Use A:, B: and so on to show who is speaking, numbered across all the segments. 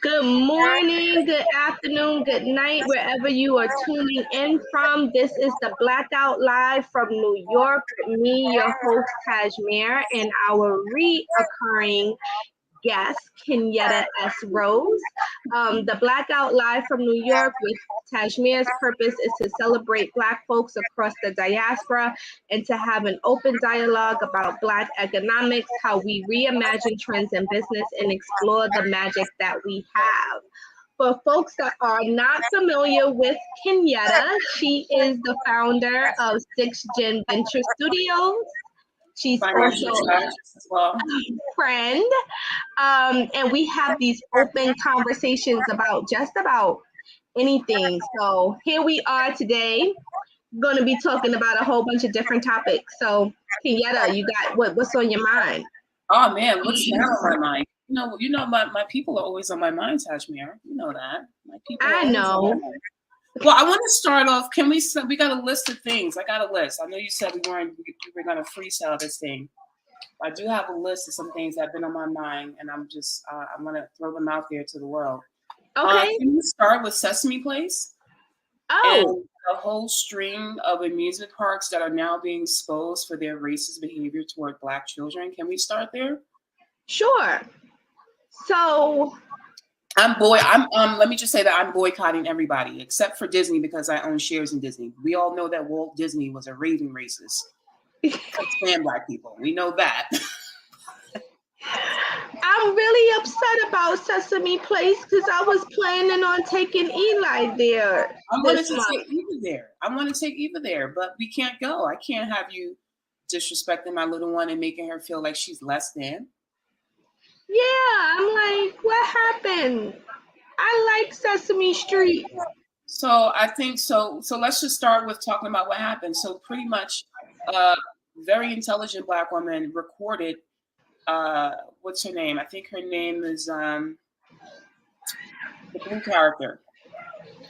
A: Good morning, good afternoon, good night, wherever you are tuning in from. This is the Blackout Live from New York with me, your host, Tasemere, and our reoccurring guest, Kenyetta S. The Blackout Live from New York with Tasemere's purpose is to celebrate Black folks across the diaspora and to have an open dialogue about Black economics, how we reimagine trends in business and explore the magic that we have. For folks that are not familiar with Kenyetta, she is the founder of 6 Gen Venture Studios. She's also a friend. And we have these open conversations about just about anything. So here we are today, going to be talking about a whole bunch of different topics. So Kenyetta, you got what's on your mind?
B: Oh man, what's now on my mind? My people are always on my mind, Tasemere. You know that. My people.
A: I know.
B: Well, I want to start off. We got a list of things. I got a list. I know you said we were going to freestyle this thing. I do have a list of some things that have been on my mind, and I'm going to throw them out there to the world.
A: Okay.
B: Can we start with Sesame Place?
A: Oh.
B: And the whole string of amusement parks that are now being exposed for their racist behavior toward Black children. Can we start there?
A: Sure. So
B: let me just say that I'm boycotting everybody except for Disney because I own shares in Disney. We all know that Walt Disney was a raving racist. Can't stand Black people. We know that.
A: I'm really upset about Sesame Place because I was planning on taking Eli there.
B: I wanted to take Eva there, but we can't go. I can't have you disrespecting my little one and making her feel like she's less than.
A: Yeah, I'm like, what happened? I like Sesame Street.
B: So I think so. So let's just start with talking about what happened. So pretty much, very intelligent Black woman recorded. What's her name? I think her name is the blue character,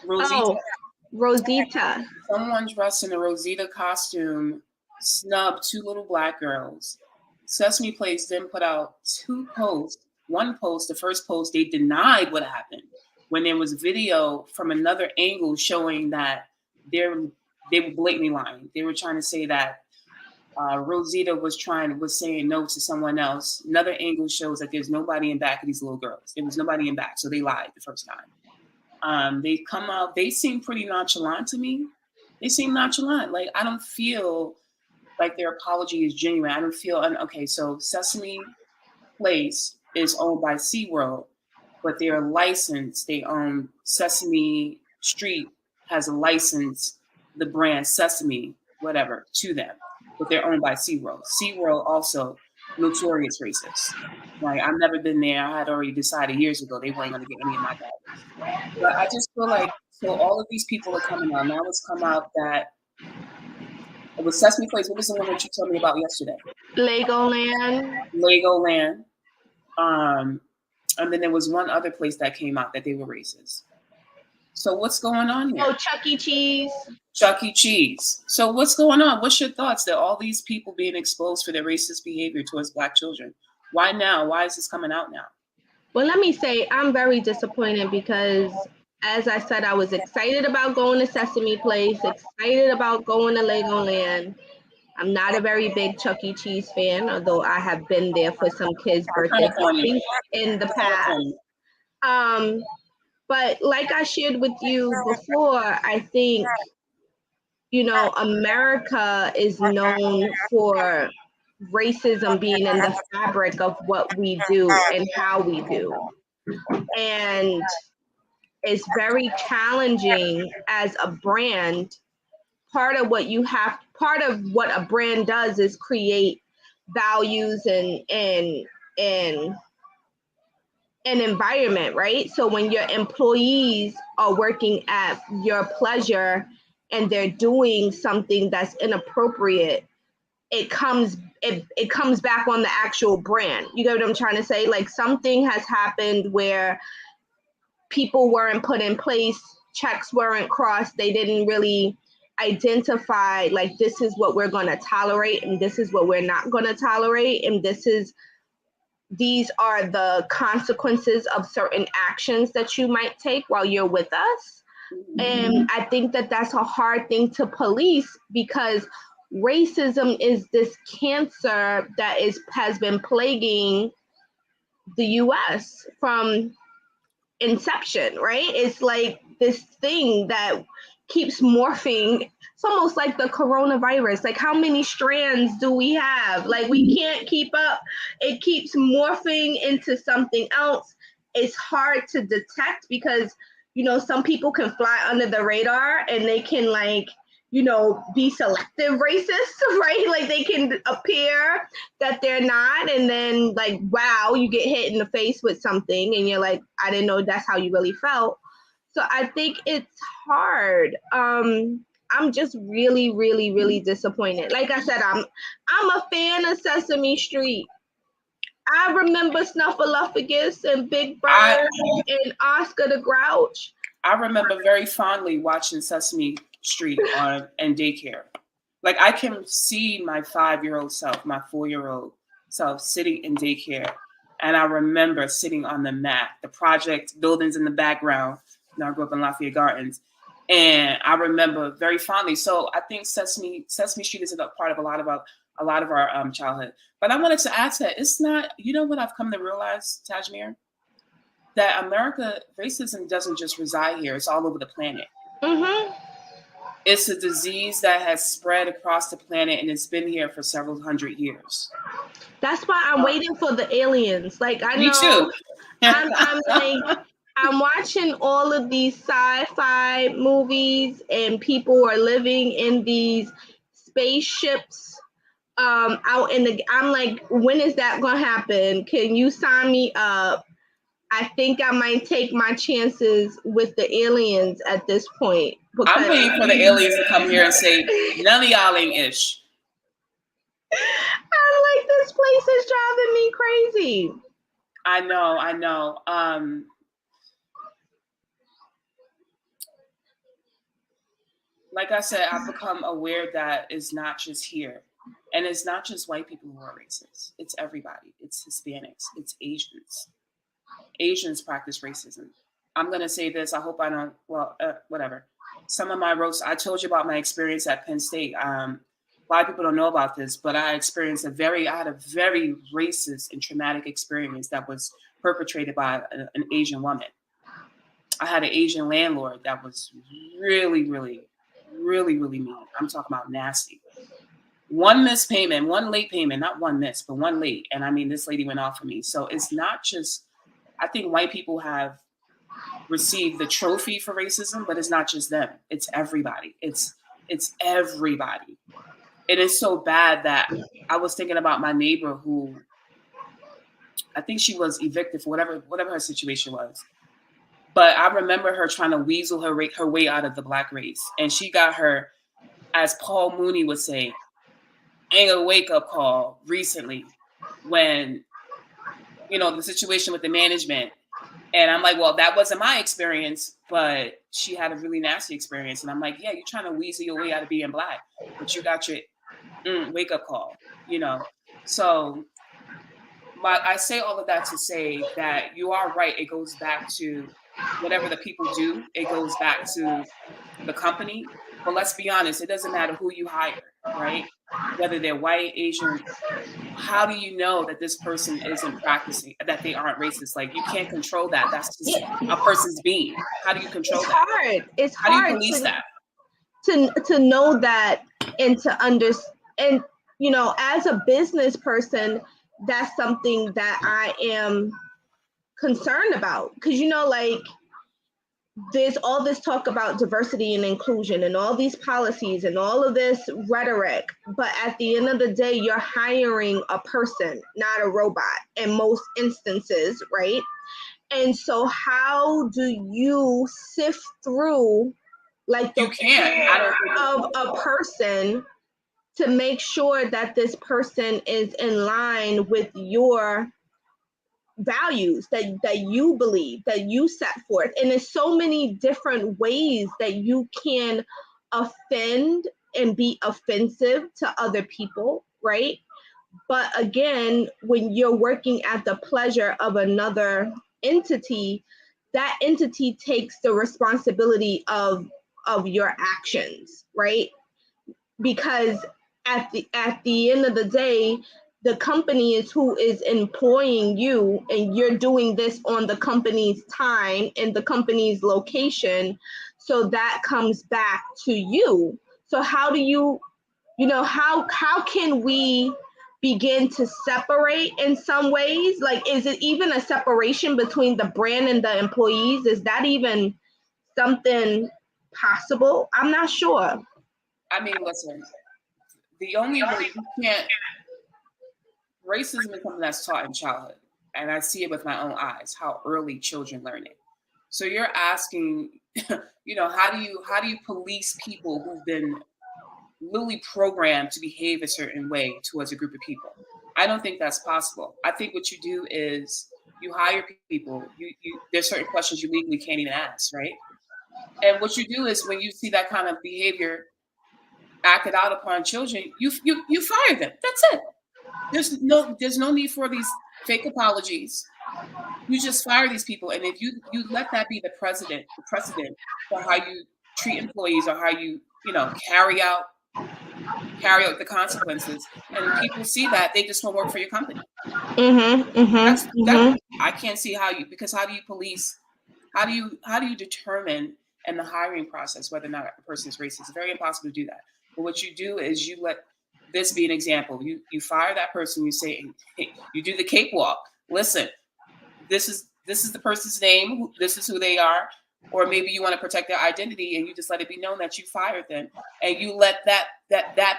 B: Rosita.
A: Oh, Rosita.
B: Someone dressed in a Rosita costume snubbed 2 little Black girls. Sesame Place then put out 2 posts. One post, the first post, they denied what happened when there was video from another angle showing that they were blatantly lying. They were trying to say that Rosita was saying no to someone else. Another angle shows that there's nobody in back of these little girls. There was nobody in back, so they lied the first time. They come out. They seem pretty nonchalant to me. They seem nonchalant. Like I don't feel like their apology is genuine. I don't feel okay. So Sesame Place is owned by SeaWorld, but they're licensed. They own Sesame Street has a license, the brand Sesame, whatever, to them. But they're owned by SeaWorld. SeaWorld also notorious racist. Like I've never been there. I had already decided years ago they weren't going to get any of my baggage. But I just feel like all of these people are coming out. Now it's come out that it was Sesame Place. What was the one that you told me about yesterday? Legoland. And then there was one other place that came out that they were racist. So what's going on here?
A: Oh, Chuck E. Cheese.
B: Chuck E. Cheese. So what's going on? What's your thoughts that all these people being exposed for their racist behavior towards Black children? Why now? Why is this coming out now?
A: Well, let me say I'm very disappointed because, as I said, I was excited about going to Sesame Place, excited about going to Legoland. I'm not a very big Chuck E. Cheese fan, although I have been there for some kids' birthday parties in the past. But like I shared with you before, I think, America is known for racism being in the fabric of what we do and how we do. And it's very challenging as a brand. Part of what a brand does is create values and an environment, right? So when your employees are working at your pleasure and they're doing something that's inappropriate, it comes back on the actual brand. You get what I'm trying to say? Like something has happened where people weren't put in place, checks weren't crossed, they didn't really identify like this is what we're going to tolerate and this is what we're not going to tolerate, and this is these are the consequences of certain actions that you might take while you're with us. And I think that that's a hard thing to police, because racism is this cancer that has been plaguing the US from inception, right? It's like this thing that keeps morphing. It's almost like the coronavirus. Like, how many strands do we have? Like, we can't keep up. It keeps morphing into something else. It's hard to detect because, some people can fly under the radar and they can, like, be selective racists, right? Like, they can appear that they're not, and then, like, wow, you get hit in the face with something and you're like, I didn't know that's how you really felt. So I think it's hard. I'm just really, really, really disappointed. Like I said, I'm a fan of Sesame Street. I remember Snuffleupagus and Big Bird and Oscar the Grouch.
B: I remember very fondly watching Sesame Street in daycare. Like, I can see my 5-year-old self, my 4-year-old self sitting in daycare. And I remember sitting on the mat, the project buildings in the background. I grew up in Lafayette Gardens. And I remember very fondly. So I think Sesame Street is a part of a lot of our childhood. But I wanted to add to that, it's not, what I've come to realize, Tasemere? That racism doesn't just reside here. It's all over the planet.
A: Mm-hmm.
B: It's a disease that has spread across the planet, and it's been here for several hundred years.
A: That's why I'm waiting for the aliens. Like, I know.
B: Me too.
A: I'm watching all of these sci-fi movies, and people are living in these spaceships out in the. I'm like, when is that gonna happen? Can you sign me up? I think I might take my chances with the aliens at this point.
B: I'm waiting for the aliens to come here and say, none of y'all ain't ish.
A: I'm like, this place is driving me crazy.
B: I know. Like I said, I've become aware that it's not just here. And it's not just white people who are racist. It's everybody. It's Hispanics. It's Asians. Asians practice racism. I'm going to say this. I hope I don't, whatever. Some of my roasts, I told you about my experience at Penn State. A lot of people don't know about this, but I experienced I had a very racist and traumatic experience that was perpetrated by an Asian woman. I had an Asian landlord that was really, really, really, really mean. I'm talking about nasty. One missed payment, one late payment, not one miss, but one late. And I mean, this lady went off on me. So it's not just, I think white people have received the trophy for racism, but it's not just them. It's everybody. It's everybody. It is so bad that I was thinking about my neighbor who, I think she was evicted for whatever her situation was. But I remember her trying to weasel her way out of the Black race. And she got her, as Paul Mooney would say, a wake-up call recently when, the situation with the management. And I'm like, well, that wasn't my experience, but she had a really nasty experience. And I'm like, yeah, you're trying to weasel your way out of being Black, but you got your wake-up call, So I say all of that to say that you are right. It goes back to whatever the people do. It goes back to the company. But let's be honest, it doesn't matter who you hire, right? Whether they're white, Asian, how do you know that this person isn't practicing, that they aren't racist? Like, you can't control that. That's just a person's being. How do you control that?
A: It's
B: hard.
A: How
B: do you police that?
A: To know that and to understand, and, as a business person, that's something that I am concerned about. Because, like, there's all this talk about diversity and inclusion and all these policies and all of this rhetoric, but at the end of the day, you're hiring a person, not a robot in most instances, right? And so how do you sift through, like, the core of a person to make sure that this person is in line with your values that you believe, that you set forth? And there's so many different ways that you can offend and be offensive to other people, right? But again, when you're working at the pleasure of another entity, that entity takes the responsibility of your actions, right? Because at the end of the day, the company is who is employing you, and you're doing this on the company's time and the company's location. So that comes back to you. So how do you, how can we begin to separate in some ways? Like, is it even a separation between the brand and the employees? Is that even something possible? I'm not sure.
B: I mean, listen, the only way you can't, racism is something that's taught in childhood. And I see it with my own eyes, how early children learn it. So you're asking, how do you police people who've been literally programmed to behave a certain way towards a group of people? I don't think that's possible. I think what you do is you hire people. There's certain questions you legally can't even ask, right? And what you do is when you see that kind of behavior acted out upon children, you fire them. That's it. There's no need for these fake apologies. You just fire these people, and if you let that be the precedent for how you treat employees, or how you carry out the consequences, and people see that, they just won't work for your company. That I can't see because how do you police? How do you determine in the hiring process whether or not a person is racist? It's very impossible to do that. But what you do is you let this be an example. You fire that person. You say, hey, you do the cakewalk. Listen, this is the person's name. This is who they are. Or maybe you want to protect their identity, and you just let it be known that you fired them, and you let that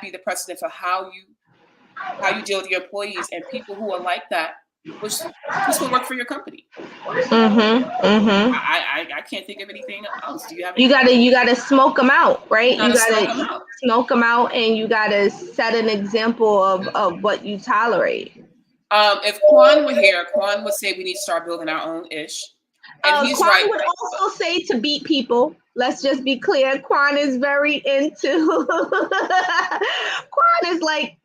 B: be the precedent for how you deal with your employees, and people who are like that, which this will work for your company. I can't think of anything else. Do you have?
A: You gotta smoke them out, right? You
B: gotta
A: smoke them out, and you gotta set an example of what you tolerate.
B: If Quan were here, Quan would say we need to start building our own ish. And he's
A: Quan
B: right.
A: would also say to beat people. Let's just be clear. Quan is very into. Quan is like,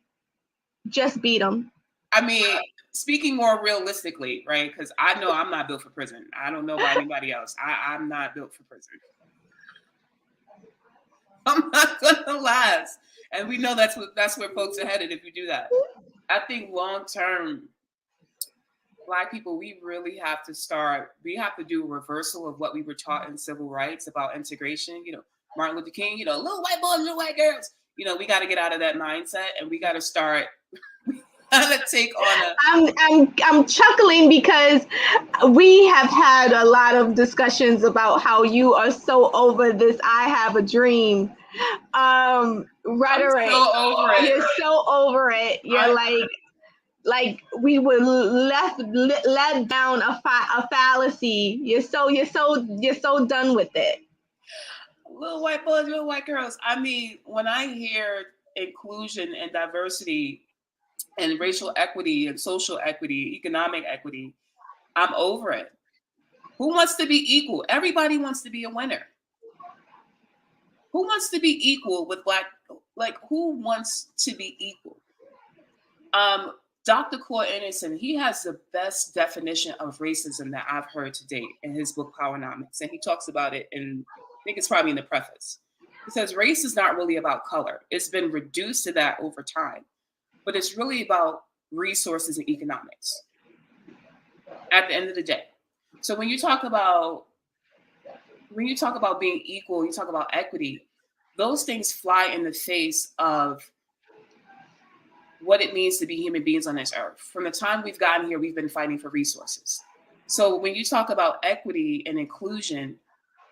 A: just beat them.
B: I mean, speaking more realistically, right? Because I know I'm not built for prison. I don't know about anybody else. I'm not built for prison. I'm not gonna last, and we know that's where folks are headed if you do that. I think long term, Black people, we really have to do a reversal of what we were taught in civil rights about integration. Martin Luther King, little white boys, little white girls. We got to get out of that mindset, and we got to start. Take on
A: I'm chuckling because we have had a lot of discussions about how you are so over this "I have a dream" rhetoric.
B: I'm so over it.
A: You're so over it. You're like we were led down a fallacy. You're so done with it.
B: Little white boys, little white girls. I mean, when I hear inclusion and diversity and racial equity and social equity, economic equity, I'm over it. Who wants to be equal? Everybody wants to be a winner. Who wants to be equal with Black? Like, who wants to be equal? Dr. Claude Anderson, he has the best definition of racism that I've heard to date in his book, Powernomics. And he talks about it I think it's probably in the preface. He says, race is not really about color. It's been reduced to that over time. But it's really about resources and economics at the end of the day. So when you talk about being equal, you talk about equity, those things fly in the face of what it means to be human beings on this earth. From the time we've gotten here, we've been fighting for resources. So when you talk about equity and inclusion,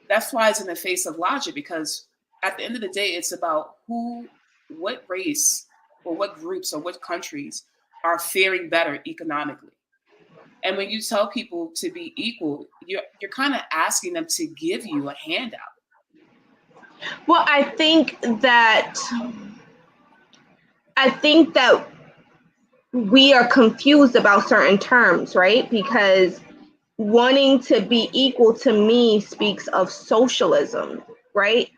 B: that flies in the face of logic, because at the end of the day, it's about what race or what groups or what countries are faring better economically. And when you tell people to be equal, you're kind of asking them to give you a handout.
A: Well, I think that we are confused about certain terms, right? Because wanting to be equal to me speaks of socialism, right?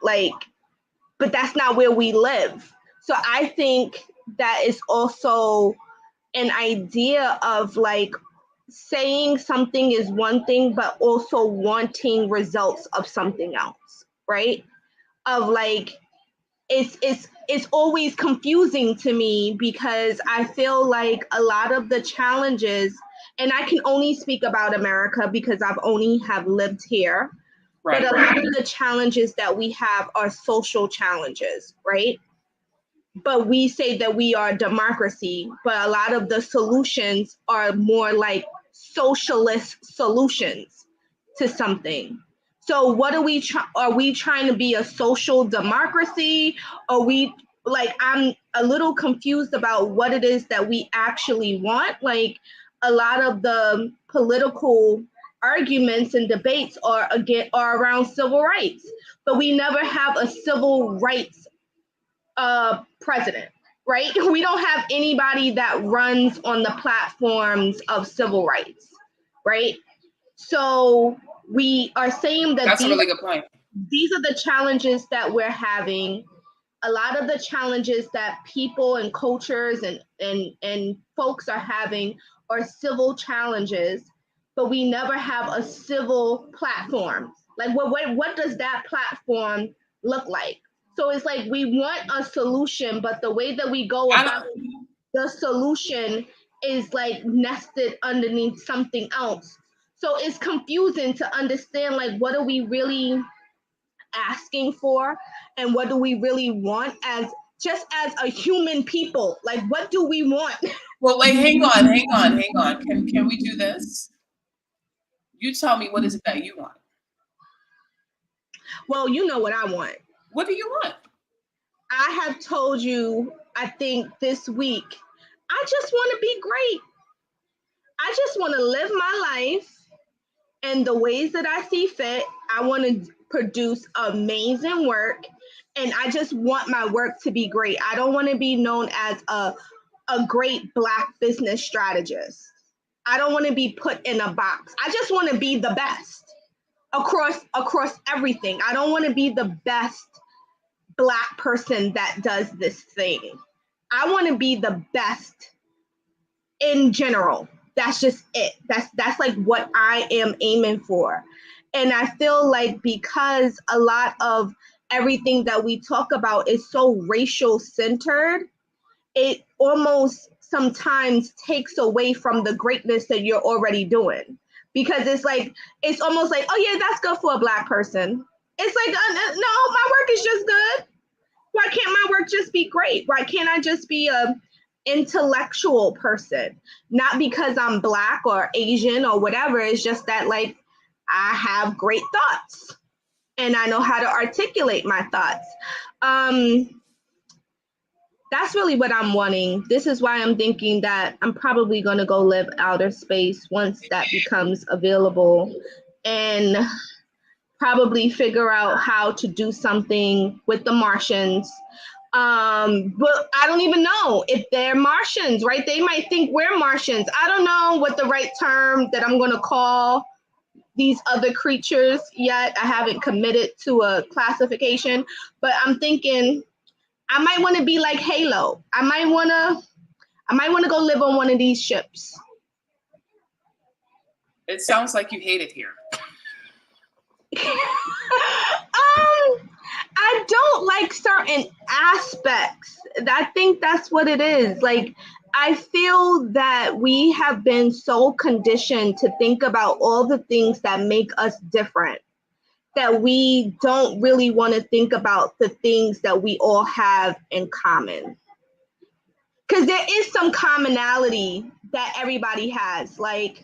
A: But that's not where we live. So I think that is also an idea of like saying something is one thing, but also wanting results of something else, right? Of like, it's always confusing to me because I feel like a lot of the challenges, and I can only speak about America because I've only have lived here, but
B: Right.
A: a lot of the challenges that we have are social challenges, right? But we say that we are a democracy, but a lot of the solutions are more like socialist solutions to something. So what are are we trying to be a social democracy? Are we like, I'm a little confused about what it is that we actually want. Like a lot of the political arguments and debates are around civil rights, but we never have a civil rights president, right? We don't have anybody that runs on the platforms of civil rights, right? So we are saying that
B: That's a really good point.
A: these are the challenges that we're having. A lot of the challenges that people and cultures and folks are having are civil challenges, but we never have a civil platform. Like what does that platform look like? So it's like we want a solution, but the way that we go about the solution is like nested underneath something else. So it's confusing to understand like what are we really asking for and what do we really want as just as a human people. Like what do we want?
B: Well, wait, hang on. Can we do this? You tell me, what is it that you want?
A: Well, you know what I want.
B: What do you want?
A: I have told you, I think this week, I just want to be great. I just want to live my life in the ways that I see fit. I want to produce amazing work, and I just want my work to be great. I don't want to be known as a great Black business strategist. I don't want to be put in a box. I just want to be the best across everything. I don't want to be the best Black person that does this thing. I want to be the best in general. That's just it. That's like what I am aiming for. And I feel like because a lot of everything that we talk about is so racial centered, it almost sometimes takes away from the greatness that you're already doing. Because it's like, it's almost like, oh yeah, that's good for a Black person. It's like, no, my work is just good. Why can't my work just be great? Why can't I just be a intellectual person? Not because I'm Black or Asian or whatever. It's just that like I have great thoughts and I know how to articulate my thoughts. That's really what I'm wanting. This is why I'm thinking that I'm probably going to go live outer space once that becomes available, and probably figure out how to do something with the Martians. But I don't even know if they're Martians, right? They might think we're Martians. I don't know what the right term that I'm going to call these other creatures yet. I haven't committed to a classification, but I'm thinking I might want to be like Halo. I might want to go live on one of these ships.
B: It sounds like you hate it here.
A: I don't like certain aspects. I think that's what it is. Like, I feel that we have been so conditioned to think about all the things that make us different that we don't really want to think about the things that we all have in common. Because there is some commonality that everybody has. Like,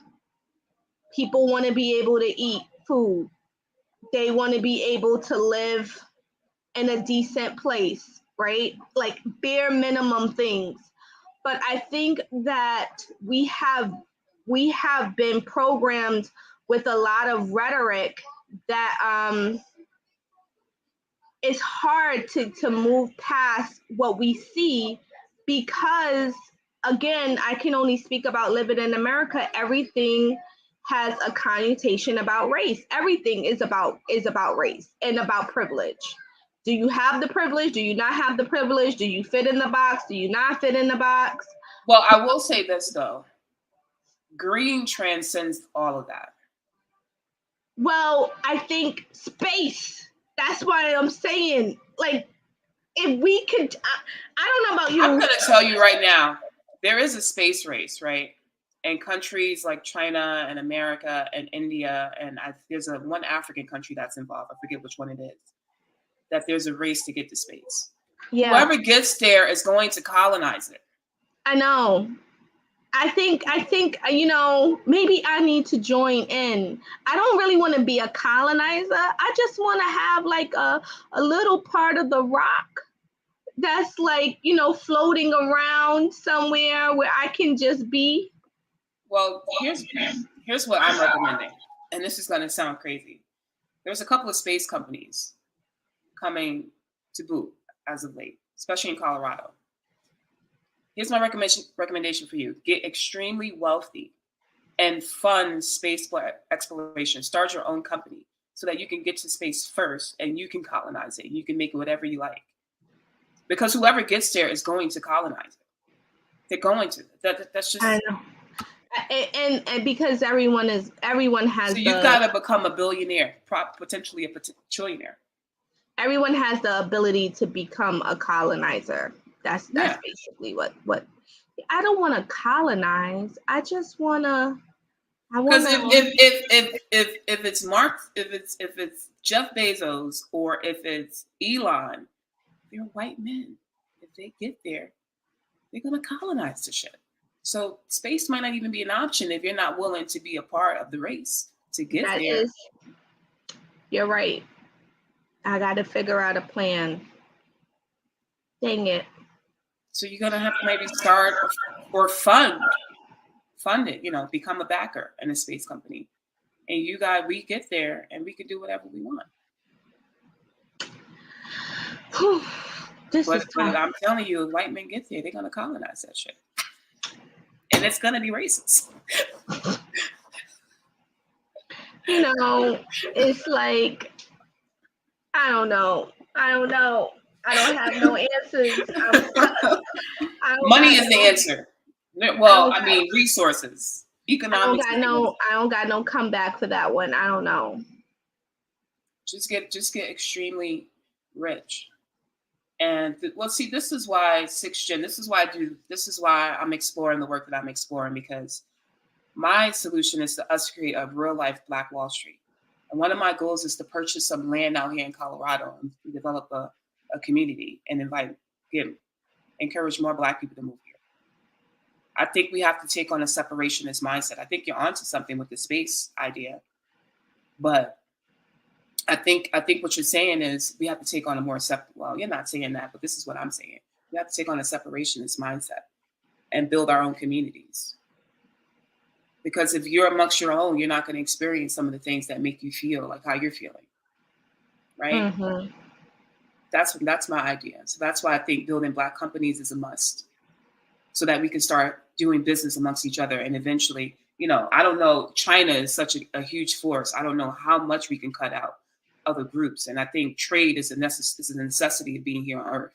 A: people want to be able to eat food. They want to be able to live in a decent place, right? Like bare minimum things. But I think that we have been programmed with a lot of rhetoric that it's hard to move past what we see, because again, I can only speak about living in America. Everything has a connotation about race. Everything is about race and about privilege. Do you have the privilege? Do you not have the privilege? Do you fit in the box? Do you not fit in the box?
B: Well, I will say this though. Green transcends all of that.
A: Well, I think space. That's why I'm saying, like, if we could, I don't know about you.
B: I'm going to tell you right now, there is a space race, right? And countries like China and America and India, and there's one African country that's involved. I forget which one it is. That there's a race to get to space. Yeah. Whoever gets there is going to colonize it.
A: I know. I think, maybe I need to join in. I don't really want to be a colonizer. I just want to have like a little part of the rock that's like, floating around somewhere where I can just be.
B: Well, here's what I'm recommending. And this is going to sound crazy. There's a couple of space companies coming to boot as of late, especially in Colorado. Here's my recommendation for you. Get extremely wealthy and fund space exploration. Start your own company so that you can get to space first and you can colonize it. You can make it whatever you like. Because whoever gets there is going to colonize it. They're going to. That's just...
A: I know. And because everyone has... So
B: you've got to become a billionaire, potentially a trillionaire.
A: Everyone has the ability to become a colonizer. That's basically what I don't want to colonize. I just want to.
B: Because if it's Mark, if it's Jeff Bezos, or if it's Elon, they're white men. If they get there, they're gonna colonize the shit. So space might not even be an option if you're not willing to be a part of the race to get there.
A: You're right. I got to figure out a plan. Dang it.
B: So you're going to have to maybe start or fund it, become a backer in a space company. And we get there and we can do whatever we want. But I'm telling you, if white men get there, they're going to colonize that shit. And it's going to be racist.
A: It's like, I don't know. I don't have no answers.
B: Money is the answer. Well, resources, economics.
A: I don't got no comeback for that one. I don't know.
B: Just get extremely rich. And see, this is why 6th Gen. This is why I'm exploring the work that I'm exploring, because my solution is to us create a real life Black Wall Street. And one of my goals is to purchase some land out here in Colorado and develop a community and encourage more Black people to move here. I think we have to take on a separationist mindset. I think you're onto something with the space idea, but I think what you're saying is we have to take on a more well, you're not saying that, but this is what I'm saying. We have to take on a separationist mindset and build our own communities. Because if you're amongst your own, you're not going to experience some of the things that make you feel like how you're feeling, right? Mm-hmm. That's my idea. So that's why I think building Black companies is a must, so that we can start doing business amongst each other. And eventually, I don't know, China is such a huge force. I don't know how much we can cut out other groups. And I think trade is a necessity of being here on Earth,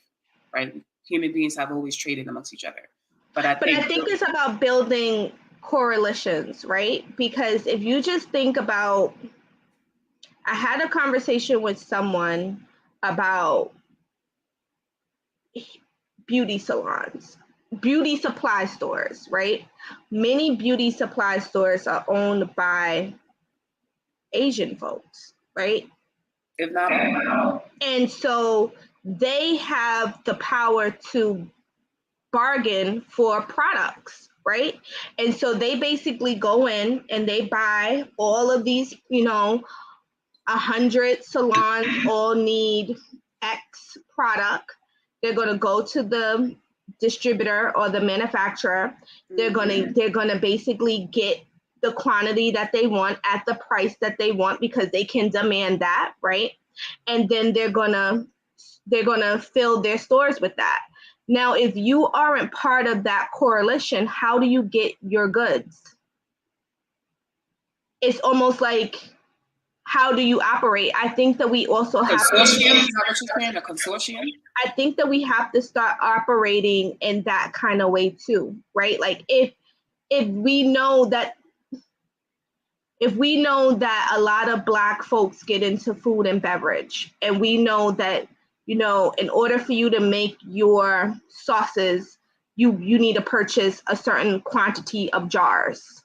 B: right? Human beings have always traded amongst each other. But I think
A: it's about building coalitions, right? Because if you just think about, I had a conversation with someone about beauty salons, beauty supply stores, right? Many beauty supply stores are owned by Asian folks, right?
B: If not all.
A: And so they have the power to bargain for products, right? And so they basically go in and they buy all of these, 100 salons all need X product. They're going to go to the distributor or the manufacturer. They're going to basically get the quantity that they want at the price that they want, because they can demand that, right? And then they're going to fill their stores with that. Now, if you aren't part of that coalition, how do you get your goods? It's almost like, how do you operate? I think that we also have
B: consortium. Is that what you're saying? A consortium?
A: I think that we have to start operating in that kind of way too, right? Like if we know that a lot of Black folks get into food and beverage, and we know that, you know, in order for you to make your sauces, you need to purchase a certain quantity of jars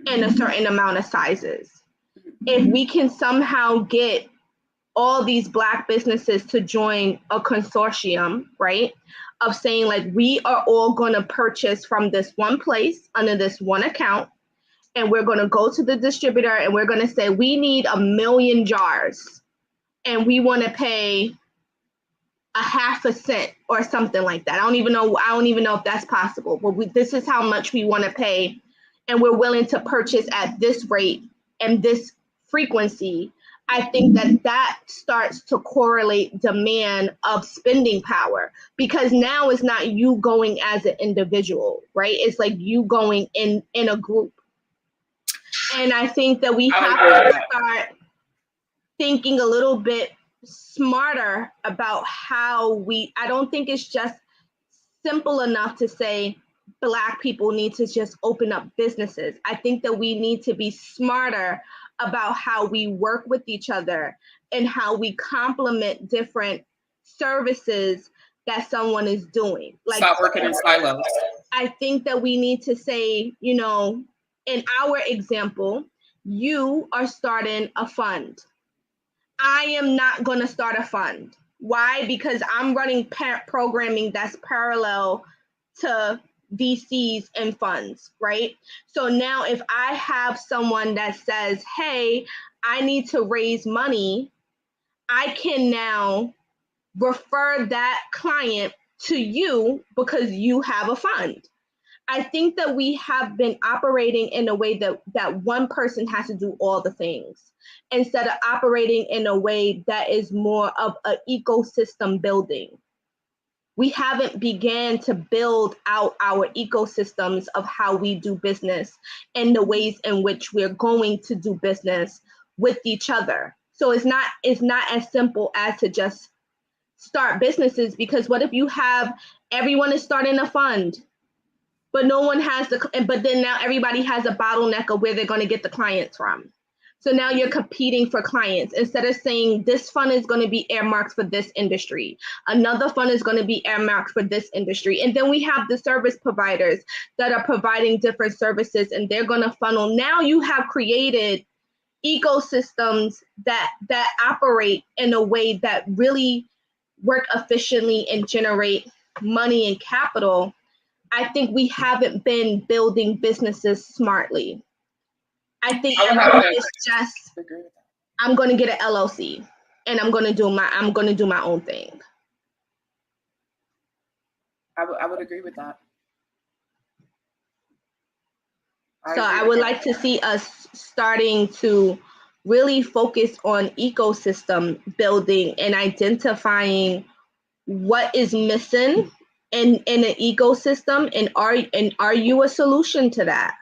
A: and a certain amount of sizes. If we can somehow get all these Black businesses to join a consortium, right, of saying like, we are all going to purchase from this one place under this one account, and we're going to go to the distributor and we're going to say, we need 1 million jars and we want to pay a half a cent or something like that. I don't even know if that's possible, but this is how much we want to pay, and we're willing to purchase at this rate and this frequency. I think that starts to correlate demand of spending power, because now it's not you going as an individual, right? It's like you going in a group. And I think that we have to start thinking a little bit smarter about how I don't think it's just simple enough to say Black people need to just open up businesses. I think that we need to be smarter about how we work with each other and how we complement different services that someone is doing. Like,
B: stop working in silos.
A: I think that we need to say, you know, in our example, you are starting a fund. I am not going to start a fund. Why? Because I'm running programming that's parallel to VCs and funds, right? So now if I have someone that says, hey, I need to raise money, I can now refer that client to you because you have a fund. I think that we have been operating in a way that one person has to do all the things, instead of operating in a way that is more of an ecosystem building. We haven't began to build out our ecosystems of how we do business and the ways in which we're going to do business with each other. So it's not as simple as to just start businesses, because what if you have everyone is starting a fund, but no one has but then now everybody has a bottleneck of where they're going to get the clients from. So now you're competing for clients instead of saying this fund is going to be earmarked for this industry. Another fund is going to be earmarked for this industry. And then we have the service providers that are providing different services, and they're going to funnel. Now you have created ecosystems that operate in a way that really work efficiently and generate money and capital. I think we haven't been building businesses smartly. I think it's just, I'm going to get an LLC and I'm going to do my own thing.
B: I would agree with that.
A: I would like to see us starting to really focus on ecosystem building and identifying what is missing in an ecosystem, and are you a solution to that,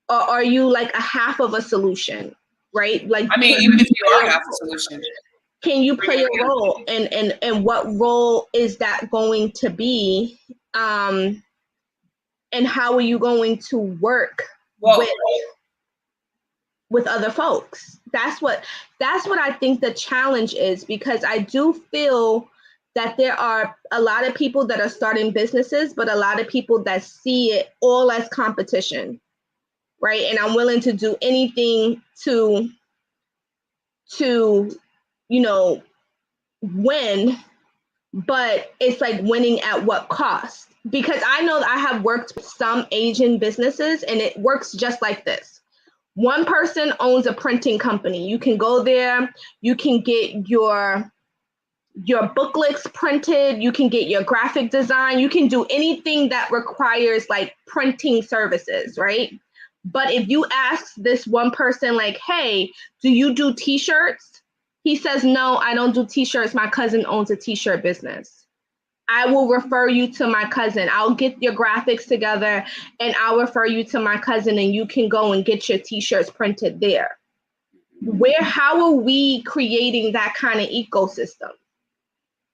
A: or are you like a half of a solution, right? Like,
B: I mean, even if you are half a solution,
A: can you play a role, and what role is that going to be, and how are you going to work with other folks? That's what I think the challenge is, because I do feel that there are a lot of people that are starting businesses, but a lot of people that see it all as competition, right? And I'm willing to do anything to you know, win, but it's like winning at what cost? Because I know that I have worked with some Asian businesses, and it works just like this. One person owns a printing company. You can go there, you can get your booklets printed, you can get your graphic design, you can do anything that requires like printing services, right? But if you ask this one person like, hey, do you do t-shirts? He says, no, I don't do t-shirts. My cousin owns a t-shirt business. I will refer you to my cousin. I'll get your graphics together and I'll refer you to my cousin, and you can go and get your t-shirts printed there. How are we creating that kind of ecosystem?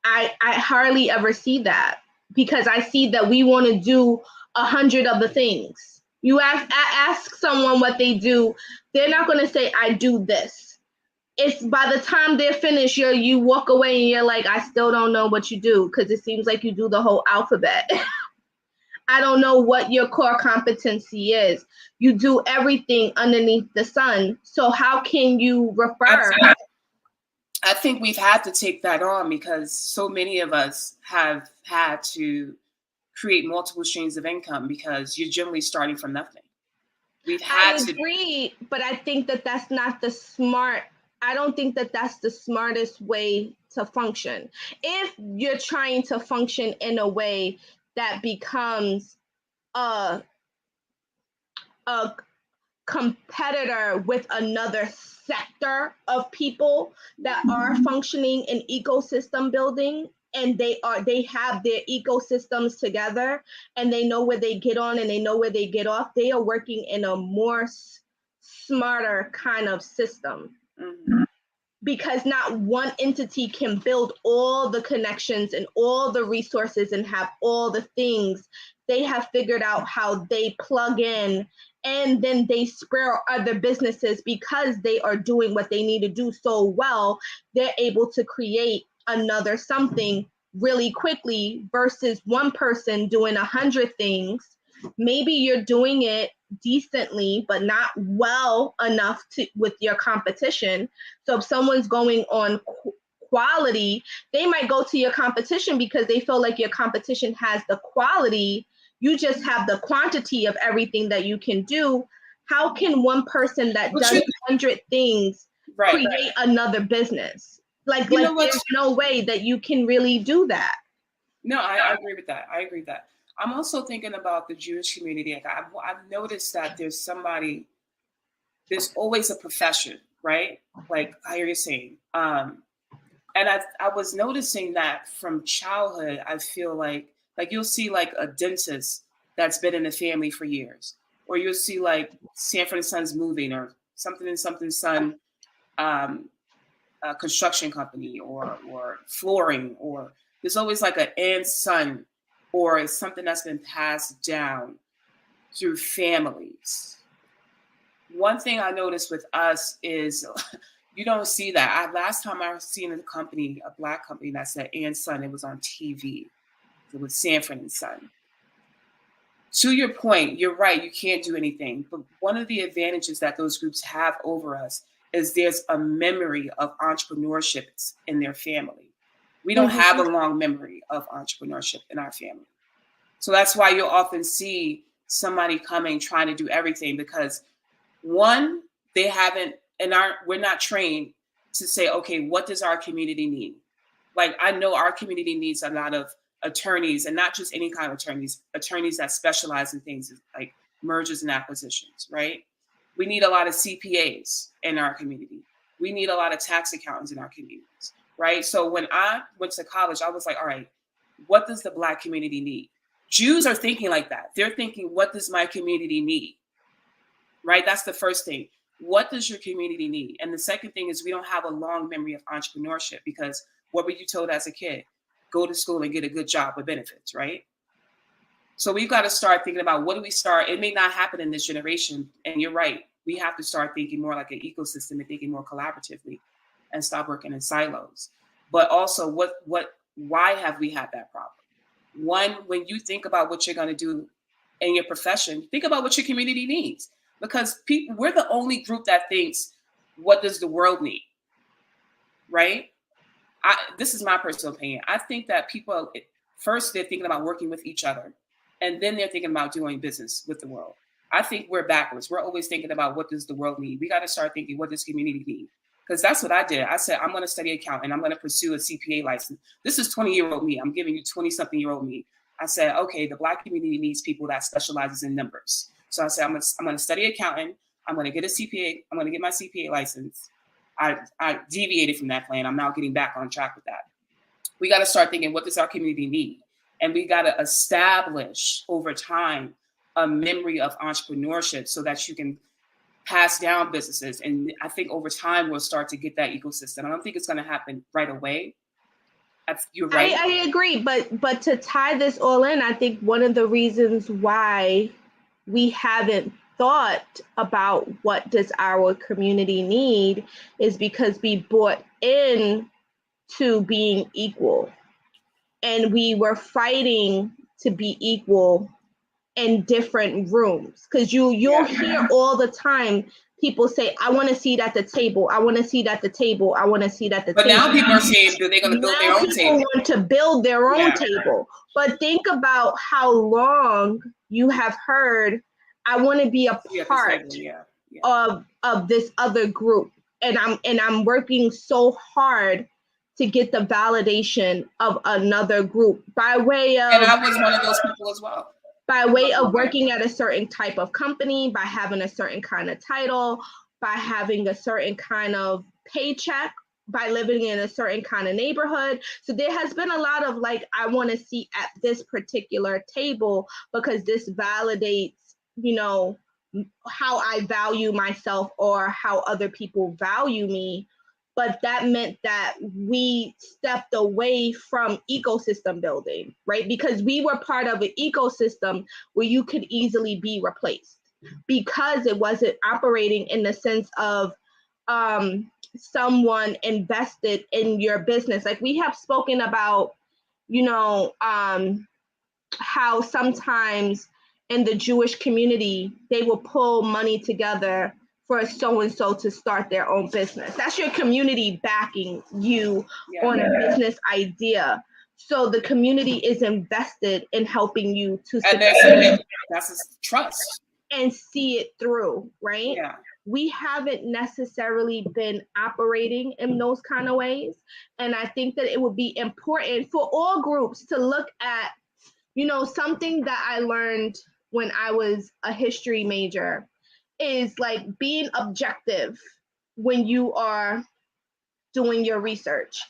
A: I hardly ever see that, because I see that we want to do 100 of the things. You ask someone what they do, they're not going to say, I do this. It's by the time they're finished, you walk away and you're like, I still don't know what you do, because it seems like you do the whole alphabet. I don't know what your core competency is. You do everything underneath the sun. So how can you refer?
B: I think we've had to take that on because so many of us have had to create multiple streams of income because you're generally starting from nothing. We've had to.
A: I agree, but I think that that's not the smart. I don't think that that's the smartest way to function. If you're trying to function in a way that becomes a competitor with another sector of people that are functioning in ecosystem building, and they have their ecosystems together, and they know where they get on and they know where they get off, they are working in a more smarter kind of system. Mm-hmm. Because not one entity can build all the connections and all the resources and have all the things. They have figured out how they plug in, and then they spur other businesses because they are doing what they need to do so well. They're able to create another something really quickly versus one person doing 100 things. Maybe you're doing it decently, but not well enough with your competition. So if someone's going on quality, they might go to your competition because they feel like your competition has the quality. You just have the quantity of everything that you can do. How can one person that does 100 things create another business? Like there's no way that you can really do that.
B: No, I agree with that. I agree with that. I'm also thinking about the Jewish community. Like I've noticed that there's always a profession, right? Like how you're saying. And I was noticing that from childhood. I feel like you'll see like a dentist that's been in the family for years, or you'll see like Sanford and Sons Moving, or something and something Son construction company, or flooring, or there's always like an and son, or something that's been passed down through families. One thing I noticed with us is you don't see that. Last time I seen a company, a Black company that said and son, it was on TV. It was Sanford and Son. To your point, you're right, you can't do anything. But one of the advantages that those groups have over us is there's a memory of entrepreneurship in their family. We don't have a long memory of entrepreneurship in our family. So that's why you'll often see somebody coming trying to do everything, because one, they haven't, and we're not trained to say, okay, what does our community need? Like, I know our community needs a lot of attorneys, and not just any kind of attorneys that specialize in things like mergers and acquisitions, right? We need a lot of CPAs in our community. We need a lot of tax accountants in our communities, right? So when I went to college, I was like, all right, what does the Black community need? Jews are thinking like that. They're thinking, what does my community need? Right? That's the first thing. What does your community need? And the second thing is we don't have a long memory of entrepreneurship, because what were you told as a kid? Go to school and get a good job with benefits, right? So we've got to start thinking about, what do we start? It may not happen in this generation. And you're right. We have to start thinking more like an ecosystem and thinking more collaboratively and stop working in silos. But also, why have we had that problem? One, when you think about what you're going to do in your profession, think about what your community needs. Because we're the only group that thinks, what does the world need? Right? This is my personal opinion. I think that people, first, they're thinking about working with each other, and then they're thinking about doing business with the world. I think we're backwards. We're always thinking about, what does the world need? We got to start thinking, what does community need? Because that's what I did. I said, I'm going to study accounting. I'm going to pursue a CPA license. This is 20-year-old me. I'm giving you 20-something-year-old me. I said, okay, the Black community needs people that specializes in numbers. So I said, I'm going to study accounting. I'm going to get a CPA. I'm going to get my CPA license. I deviated from that plan. I'm now getting back on track with that. We got to start thinking, what does our community need? And we got to establish over time a memory of entrepreneurship so that you can pass down businesses. And I think over time, we'll start to get that ecosystem. I don't think it's going to happen right away. You're right.
A: I agree, but to tie this all in, I think one of the reasons why we haven't thought about what does our community need is because we bought in to being equal, and we were fighting to be equal in different rooms, because you'll hear all the time people say, I want to seat at the table, I want to seat at the table, I want to seat at the
B: but
A: table.
B: Now people are saying they're going to build their own table.
A: People want to build their own table. But think about how long you have heard, I want to be a part of this other group, and I'm working so hard to get the validation of another group by way of,
B: and I was one of those people as well,
A: by way of working at a certain type of company, by having a certain kind of title, by having a certain kind of paycheck, by living in a certain kind of neighborhood. So there has been a lot of like, I want to sit at this particular table because this validates, you know, how I value myself or how other people value me. But that meant that we stepped away from ecosystem building, right? Because we were part of an ecosystem where you could easily be replaced because it wasn't operating in the sense of someone invested in your business. Like we have spoken about, you know, how sometimes in the Jewish community, they will pull money together for so-and-so to start their own business. That's your community backing you on a business idea. So the community is invested in helping you to succeed.
B: That's trust.
A: And see it through, right?
B: Yeah.
A: We haven't necessarily been operating in those kind of ways. And I think that it would be important for all groups to look at, you know, something that I learned when I was a history major is like being objective when you are doing your research,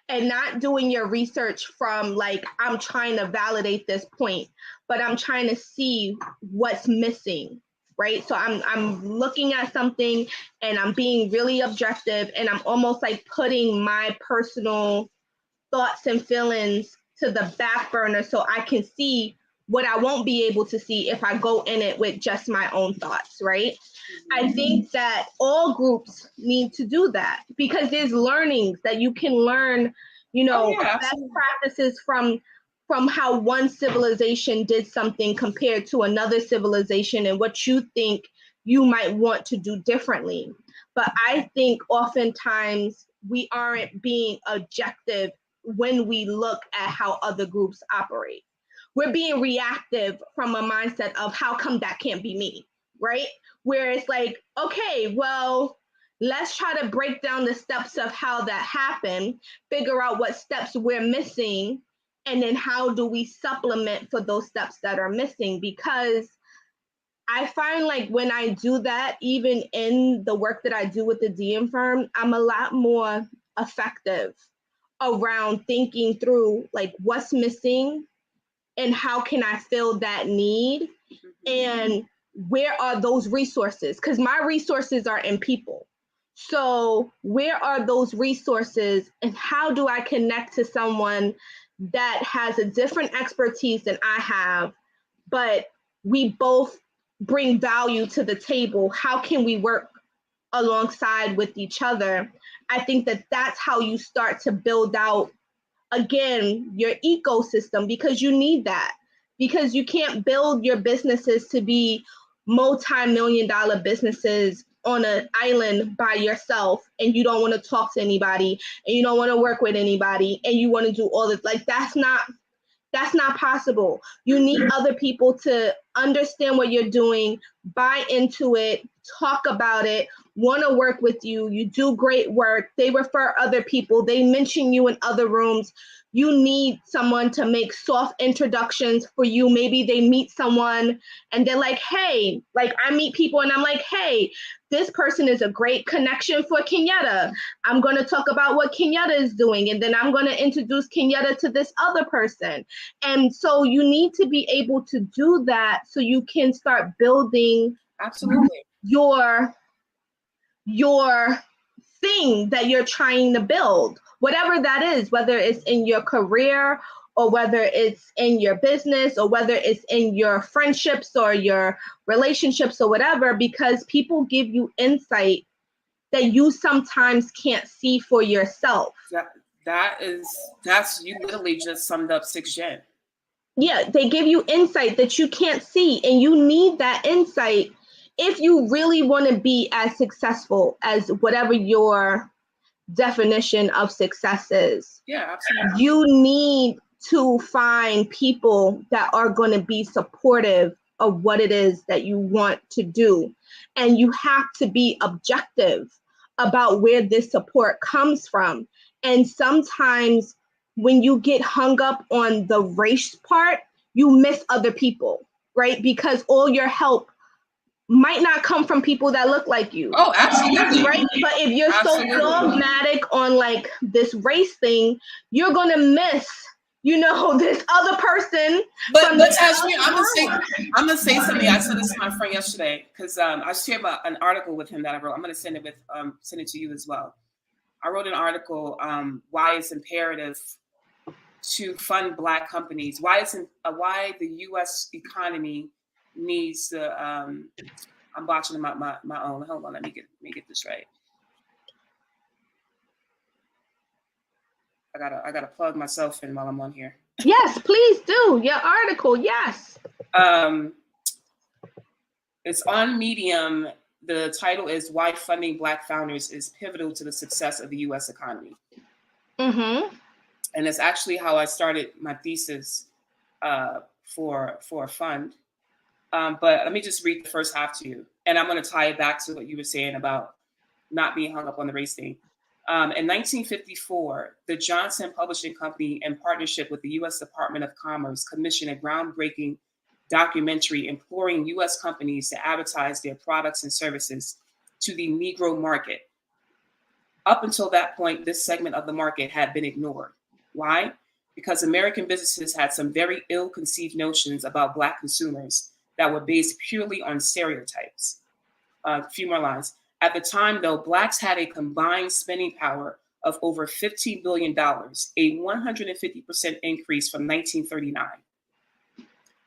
A: and not doing your research from like, I'm trying to validate this point, but I'm trying to see what's missing, right? So I'm looking at something and I'm being really objective, and I'm almost like putting my personal thoughts and feelings to the back burner so I can see what I won't be able to see if I go in it with just my own thoughts, right? I think that all groups need to do that because there's learnings that you can learn, you know, best practices from how one civilization did something compared to another civilization and what you think you might want to do differently. But I think oftentimes we aren't being objective when we look at how other groups operate. We're being reactive from a mindset of how come that can't be me, right? Where it's like, okay, well, let's try to break down the steps of how that happened, figure out what steps we're missing, and then how do we supplement for those steps that are missing? Because I find like when I do that, even in the work that I do with the DM firm, I'm a lot more effective around thinking through like what's missing and how can I fill that need, and where are those resources? Because my resources are in people. So where are those resources and how do I connect to someone that has a different expertise than I have, but we both bring value to the table? How can we work alongside with each other? I think that that's how you start to build out, again, your ecosystem, because you need that. Because you can't build your businesses to be multi-million-dollar businesses on an island by yourself, and you don't want to talk to anybody, and you don't want to work with anybody, and you want to do all this. Like that's not possible. You need other people to understand what you're doing, buy into it, talk about it, want to work with you. You do great work. They refer other people. They mention you in other rooms. You need someone to make soft introductions for you. Maybe they meet someone and they're like, hey, like I meet people and I'm like, hey, this person is a great connection for Kenyetta. I'm going to talk about what Kenyetta is doing. And then I'm going to introduce Kenyetta to this other person. And so you need to be able to do that so you can start building
B: absolutely
A: your thing that you're trying to build, whatever that is, whether it's in your career or whether it's in your business or whether it's in your friendships or your relationships or whatever, because people give you insight that you sometimes can't see for yourself.
B: That's you literally just summed up 6 Gen.
A: Yeah, they give you insight that you can't see, and you need that insight if you really want to be as successful as whatever your definition of success is.
B: Yeah, absolutely.
A: You need to find people that are going to be supportive of what it is that you want to do. And you have to be objective about where this support comes from. And sometimes when you get hung up on the race part, you miss other people, right? Because all your help might not come from people that look like you.
B: Oh, absolutely.
A: Right? But if you're
B: absolutely.
A: so dogmatic on like this race thing, you're going to miss, this other person.
B: But Tasemere, I'm gonna say something. I said this to my friend yesterday because I shared about an article with him that I wrote. I'm gonna send it to you as well. I wrote an article, why it's imperative to fund Black companies. Why the U.S. economy needs to. I'm botching my own. Hold on, let me get this right. I gotta plug myself in while I'm on here.
A: Yes, please do. Your article, yes.
B: It's on Medium. The title is "Why Funding Black Founders is Pivotal to the Success of the U.S. Economy."
A: Mm-hmm.
B: And it's actually how I started my thesis for a fund. But let me just read the first half to you, and I'm going to tie it back to what you were saying about not being hung up on the race thing. In 1954, the Johnson Publishing Company, in partnership with the U.S. Department of Commerce, commissioned a groundbreaking documentary imploring U.S. companies to advertise their products and services to the Negro market. Up until that point, this segment of the market had been ignored. Why? Because American businesses had some very ill-conceived notions about Black consumers that were based purely on stereotypes. A few more lines. At the time, though, Blacks had a combined spending power of over $15 billion, a 150% increase from 1939.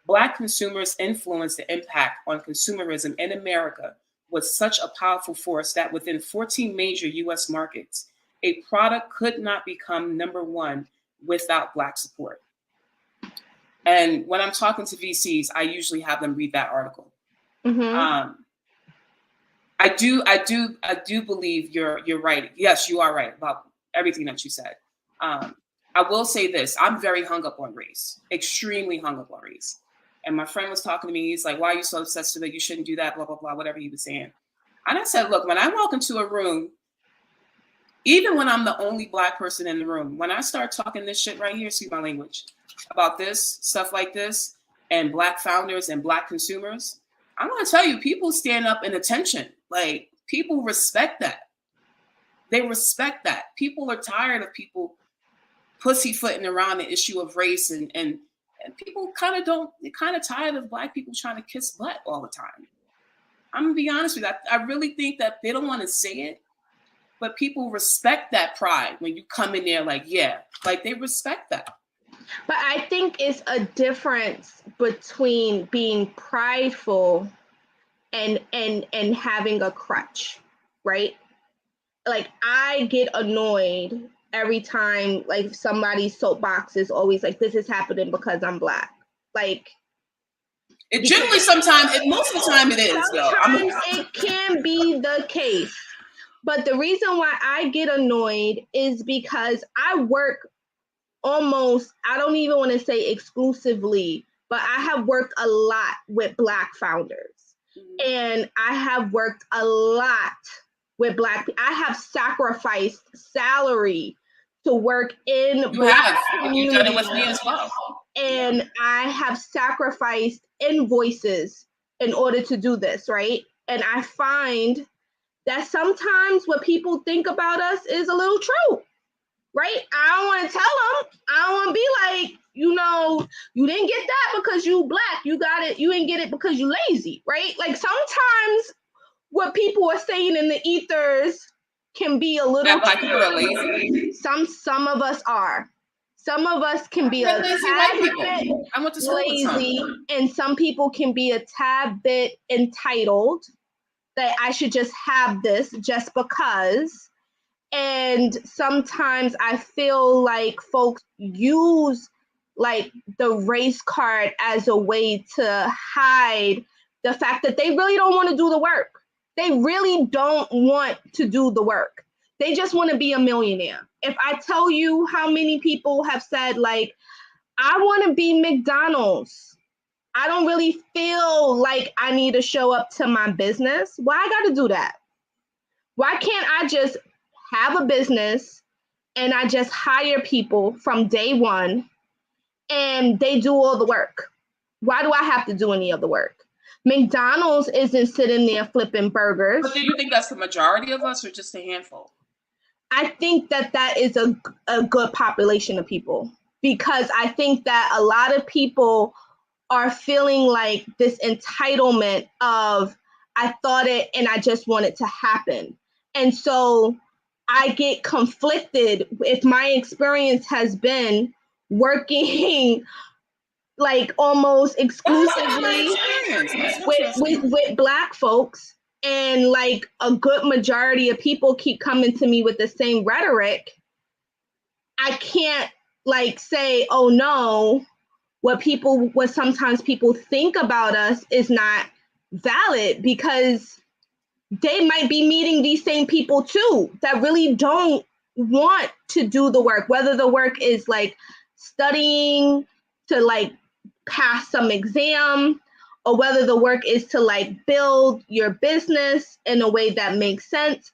B: Black consumers' influence the impact on consumerism in America was such a powerful force that within 14 major U.S. markets, a product could not become number one without Black support. And when I'm talking to VCs, I usually have them read that article.
A: Mm-hmm.
B: I do believe you're right. Yes, you are right about everything that you said. I will say this: I'm very hung up on race, extremely hung up on race. And my friend was talking to me. He's like, "Why are you so obsessed with it? You shouldn't do that." Blah blah blah. Whatever he was saying. And I said, "Look, when I walk into a room, even when I'm the only Black person in the room, when I start talking this shit right here, excuse my language, about this stuff like this, and Black founders and Black consumers, I'm going to tell you, people stand up in attention. Like, people respect that. They respect that. People are tired of people pussyfooting around the issue of race, and people they're kind of tired of Black people trying to kiss butt all the time. I'm going to be honest with you. I really think that they don't want to say it, but people respect that pride when you come in there like, yeah, like they respect that.
A: But I think it's a difference between being prideful and having a crutch, right? Like, I get annoyed every time like somebody's soapbox is always like, this is happening because I'm Black. Like,
B: it generally most of the time it is.
A: Sometimes it can be the case. But the reason why I get annoyed is because I work almost, I don't even want to say exclusively, but I have worked a lot with Black founders. Mm-hmm. And I have worked a lot with Black people. I have sacrificed salary to work in Black communities.
B: You've done it with me as well.
A: And I have sacrificed invoices in order to do this, right? And I find that sometimes what people think about us is a little true, right? I don't want to tell them. I don't want to be like, you didn't get that because you Black. You got it. You didn't get it because you lazy, right? Like, sometimes what people are saying in the ethers can be a little
B: That black people are lazy?
A: Some of us are. Some of us can be
B: Like
A: a
B: lazy
A: tad
B: white people.
A: bit
B: I went to school with
A: lazy,
B: some.
A: and some people can be a tad bit entitled that I should just have this just because. And sometimes I feel like folks use like the race card as a way to hide the fact that they really don't want to do the work. They really don't want to do the work. They just want to be a millionaire. If I tell you how many people have said, like, I want to be McDonald's, I don't really feel like I need to show up to my business. Why I got to do that? Why can't I just have a business and I just hire people from day one and they do all the work? Why do I have to do any of the work? McDonald's isn't sitting there flipping burgers.
B: But do you think that's the majority of us or just a handful?
A: I think that that is a good population of people, because I think that a lot of people are feeling like this entitlement of, I thought it and I just want it to happen. And so I get conflicted if my experience has been working like almost exclusively with Black folks, and like a good majority of people keep coming to me with the same rhetoric. I can't like say, oh no, what sometimes people think about us is not valid, because they might be meeting these same people too that really don't want to do the work, whether the work is like studying to like pass some exam, or whether the work is to like build your business in a way that makes sense.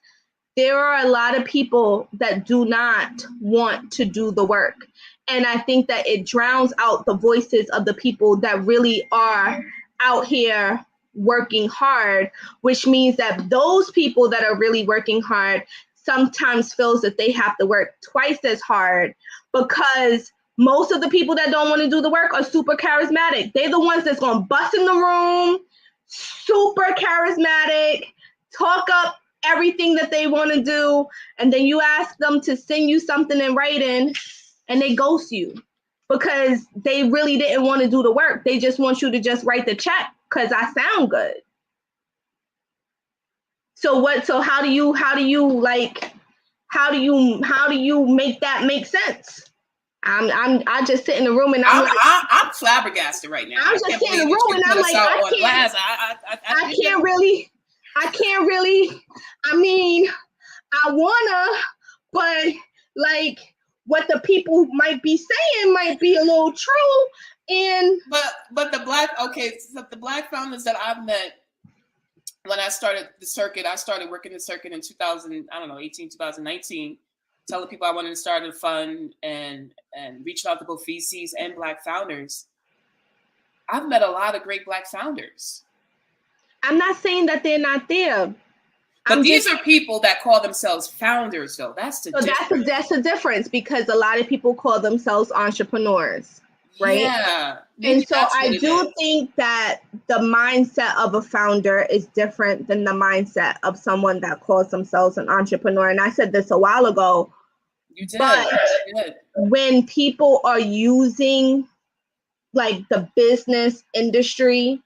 A: There are a lot of people that do not want to do the work. And I think that it drowns out the voices of the people that really are out here working hard, which means that those people that are really working hard sometimes feels that they have to work twice as hard, because most of the people that don't want to do the work are super charismatic. They're the ones that's going to bust in the room, super charismatic, talk up everything that they want to do, and then you ask them to send you something in writing and they ghost you because they really didn't want to do the work. They just want you to just write the check because I sound good. So how do you make that make sense? I just sit in the room and
B: I'm flabbergasted right now.
A: I'm just sitting in the room and I'm like, I can't really. I mean, I wanna, but like what the people might be saying might be a little true. And
B: but the Black founders that I've met when I started the circuit, I started working the circuit in 2019, telling people I wanted to start a fund and reach out to both VCs and Black founders. I've met a lot of great Black founders.
A: I'm not saying that they're not there.
B: But these are people that call themselves founders, though. That's the difference.
A: That's the difference, because a lot of people call themselves entrepreneurs, right?
B: Yeah.
A: And so I do think that the mindset of a founder is different than the mindset of someone that calls themselves an entrepreneur. And I said this a while ago.
B: You did.
A: But when people are using like the business industry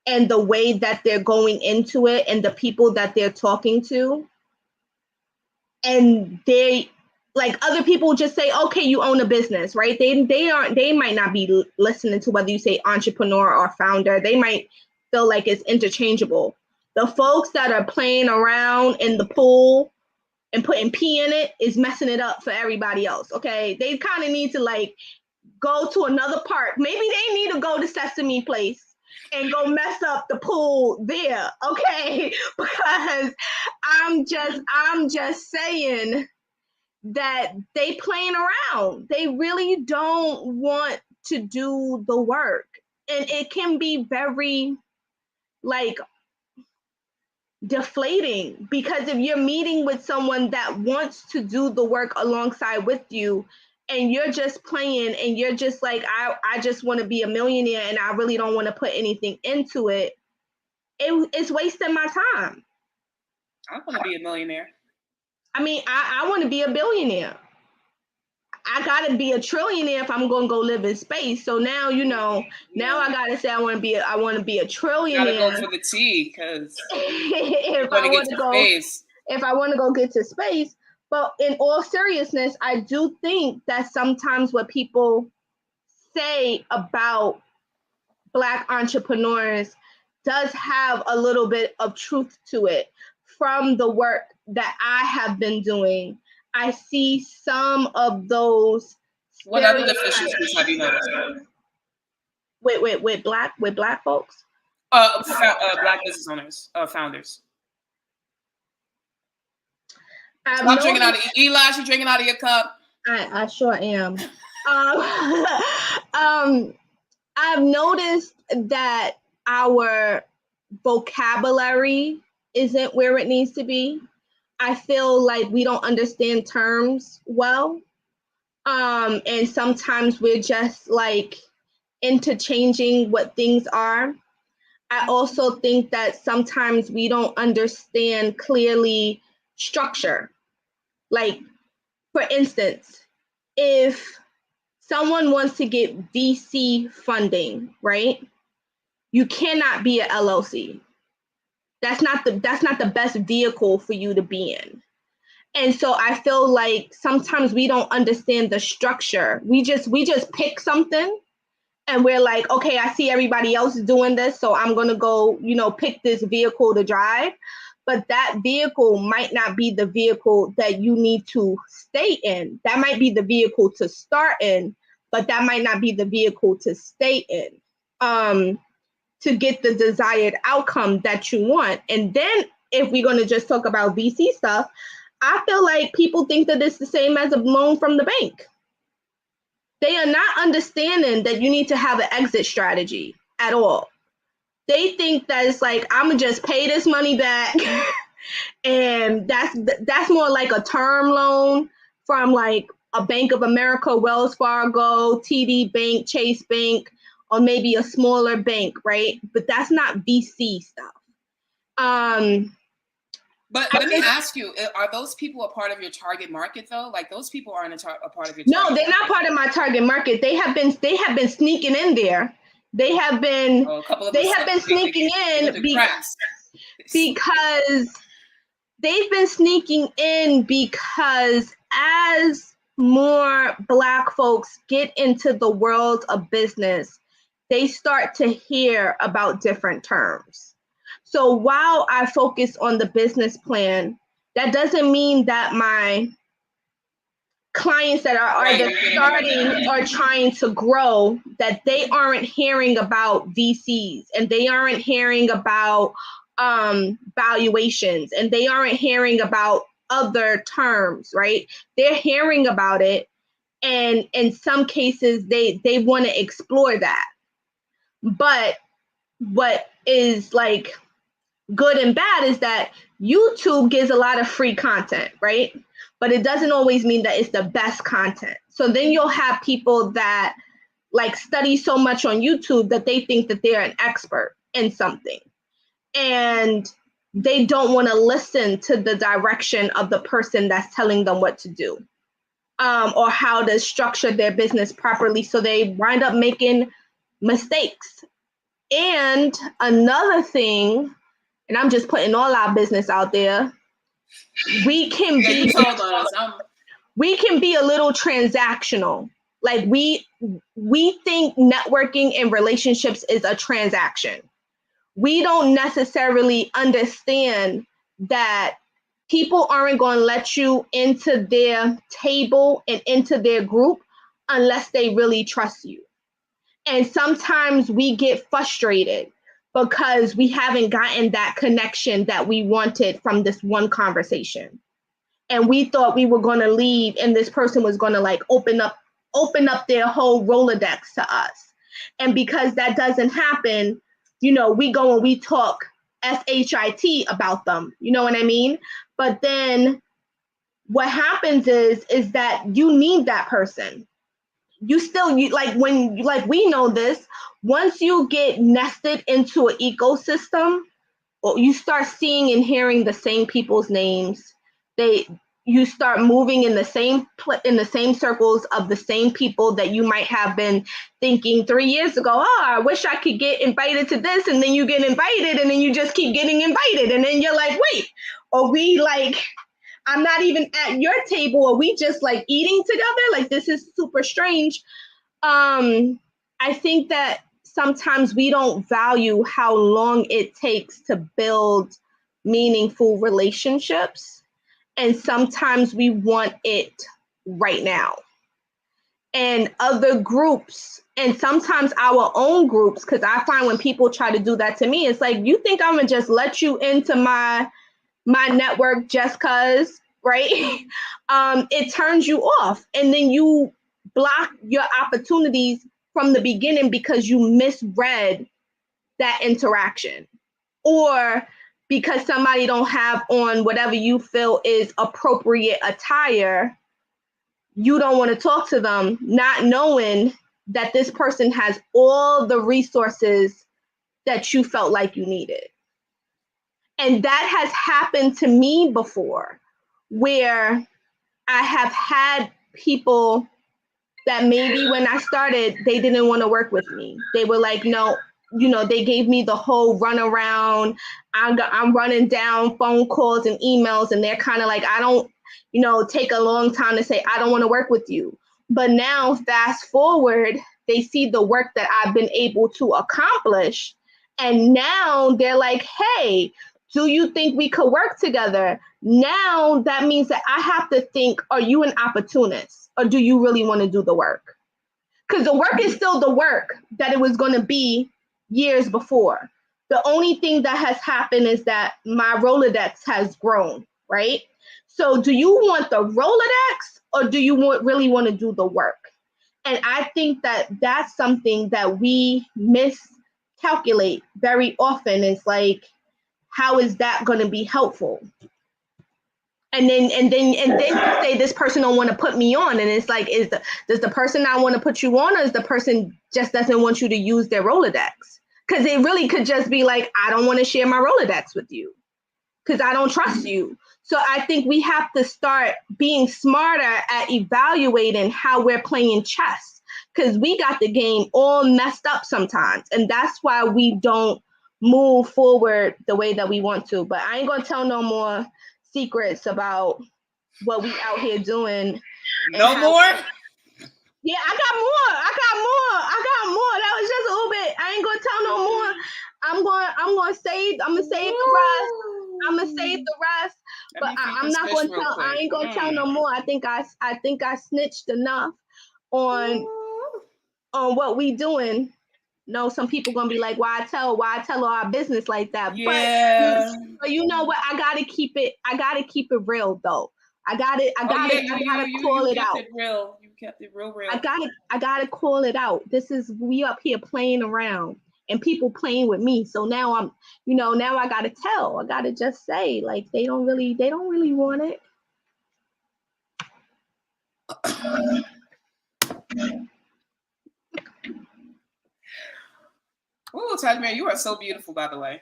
A: and the way that they're going into it and the people that they're talking to, and they like other people just say, okay, you own a business, right? They might not be listening to whether you say entrepreneur or founder. They might feel like it's interchangeable. The folks that are playing around in the pool and putting pee in it is messing it up for everybody else. Okay, they kind of need to like go to another park. Maybe they need to go to Sesame Place and go mess up the pool there, okay? Because I'm just saying that they playing around. They really don't want to do the work. And it can be very like deflating, because if you're meeting with someone that wants to do the work alongside with you and you're just playing and you're just like, I just want to be a millionaire and I really don't want to put anything into it, it's wasting my time.
B: I want to be a millionaire.
A: I mean, I want to be a billionaire. I gotta be a trillionaire if I'm gonna go live in space. So now, now I gotta say I want to be a
B: You gotta go
A: trillionaire.
B: for the T because
A: if
B: you're gonna
A: I
B: get
A: want
B: to
A: to go,
B: space.
A: if I want to go get to space. But in all seriousness, I do think that sometimes what people say about Black entrepreneurs does have a little bit of truth to it. From the work that I have been doing, I see some of those
B: What other
A: stereotypes.
B: deficiencies have you noticed?
A: With black folks.
B: Black business owners, founders.
A: I've
B: Stop drinking out of
A: noticed,
B: Eli. She's drinking out of your cup.
A: I sure am. I've noticed that our vocabulary isn't where it needs to be. I feel like we don't understand terms well. And sometimes we're just like interchanging what things are. I also think that sometimes we don't understand clearly structure. Like, for instance, if someone wants to get VC funding, right? You cannot be an LLC. That's not the best vehicle for you to be in. And so I feel like sometimes we don't understand the structure. We just pick something and we're like, okay, I see everybody else doing this, so I'm gonna go, pick this vehicle to drive. But that vehicle might not be the vehicle that you need to stay in. That might be the vehicle to start in, but that might not be the vehicle to stay in, to get the desired outcome that you want. And then if we're gonna just talk about VC stuff, I feel like people think that it's the same as a loan from the bank. They are not understanding that you need to have an exit strategy at all. They think that it's like, I'm gonna just pay this money back and that's more like a term loan from like a Bank of America, Wells Fargo, TD Bank, Chase Bank, or maybe a smaller bank, right? But that's not VC stuff.
B: But let me ask you, are those people a part of your target market though? Like those people aren't a part of your target
A: No, they're not part of my target market. They have been sneaking in there. They have been sneaking in because they've been sneaking in because as more Black folks get into the world of business, they start to hear about different terms. So while I focus on the business plan, that doesn't mean that my clients that are either starting or trying to grow, that they aren't hearing about VCs and they aren't hearing about valuations and they aren't hearing about other terms, right? They're hearing about it, and in some cases they want to explore that. But what is like good and bad is that YouTube gives a lot of free content, right? But it doesn't always mean that it's the best content. So then you'll have people that like study so much on YouTube that they think that they're an expert in something. And they don't want to listen to the direction of the person that's telling them what to do, or how to structure their business properly. So they wind up making mistakes. And another thing, and I'm just putting all our business out there, we can be a little transactional. Like we think networking and relationships is a transaction. We don't necessarily understand that people aren't going to let you into their table and into their group unless they really trust you. And sometimes we get frustrated because we haven't gotten that connection that we wanted from this one conversation. And we thought we were going to leave and this person was going to like open up their whole Rolodex to us. And because that doesn't happen, we go and we talk SHIT about them. You know what I mean? But then what happens is that you need that person. We know this, once you get nested into an ecosystem, or you start seeing and hearing the same people's names, you start moving in the same circles of the same people that you might have been thinking 3 years ago, oh, I wish I could get invited to this, and then you get invited, and then you just keep getting invited, and then you're like, wait, are we like, I'm not even at your table, are we just like eating together? Like, this is super strange. I think that sometimes we don't value how long it takes to build meaningful relationships. And sometimes we want it right now. And other groups, and sometimes our own groups, because I find when people try to do that to me, it's like, you think I'm gonna just let you into my network just cause, right? It turns you off, and then you block your opportunities from the beginning because you misread that interaction, or because somebody don't have on whatever you feel is appropriate attire, you don't want to talk to them, not knowing that this person has all the resources that you felt like you needed. And that has happened to me before, where I have had people that maybe when I started, they didn't want to work with me. They were like, no, they gave me the whole runaround. I'm running down phone calls and emails, and they're kind of like, I don't, take a long time to say, I don't want to work with you. But now, fast forward, they see the work that I've been able to accomplish. And now they're like, hey, do you think we could work together? Now that means that I have to think, are you an opportunist, or do you really want to do the work? Because the work is still the work that it was going to be years before. The only thing that has happened is that my Rolodex has grown, right? So do you want the Rolodex, or do you really want to do the work? And I think that that's something that we miscalculate very often. Is like, how is that going to be helpful? And then you say this person don't want to put me on, and it's like, does the person not want to put you on, or is the person just doesn't want you to use their Rolodex? Because it really could just be like, I don't want to share my Rolodex with you because I don't trust you. So I think we have to start being smarter at evaluating how we're playing chess, because we got the game all messed up sometimes, and that's why we don't move forward the way that we want to. But I ain't gonna tell no more secrets about what we out here doing.
B: No more?
A: Yeah, I got more. That was just a little bit. I ain't gonna tell no more. I'm gonna save the rest. But I'm not gonna tell. I ain't gonna tell no more. I think I snitched enough on what we doing. No, some people gonna be like, why tell all our business like that?
B: Yeah.
A: But you know what? I gotta keep it real though. I gotta call it out.
B: You kept it real.
A: I gotta call it out. We up here playing around, and people playing with me. So now I'm, now I gotta tell. I gotta just say, like, they don't really want it.
B: Oh, Tasemere, you are so beautiful, by the way.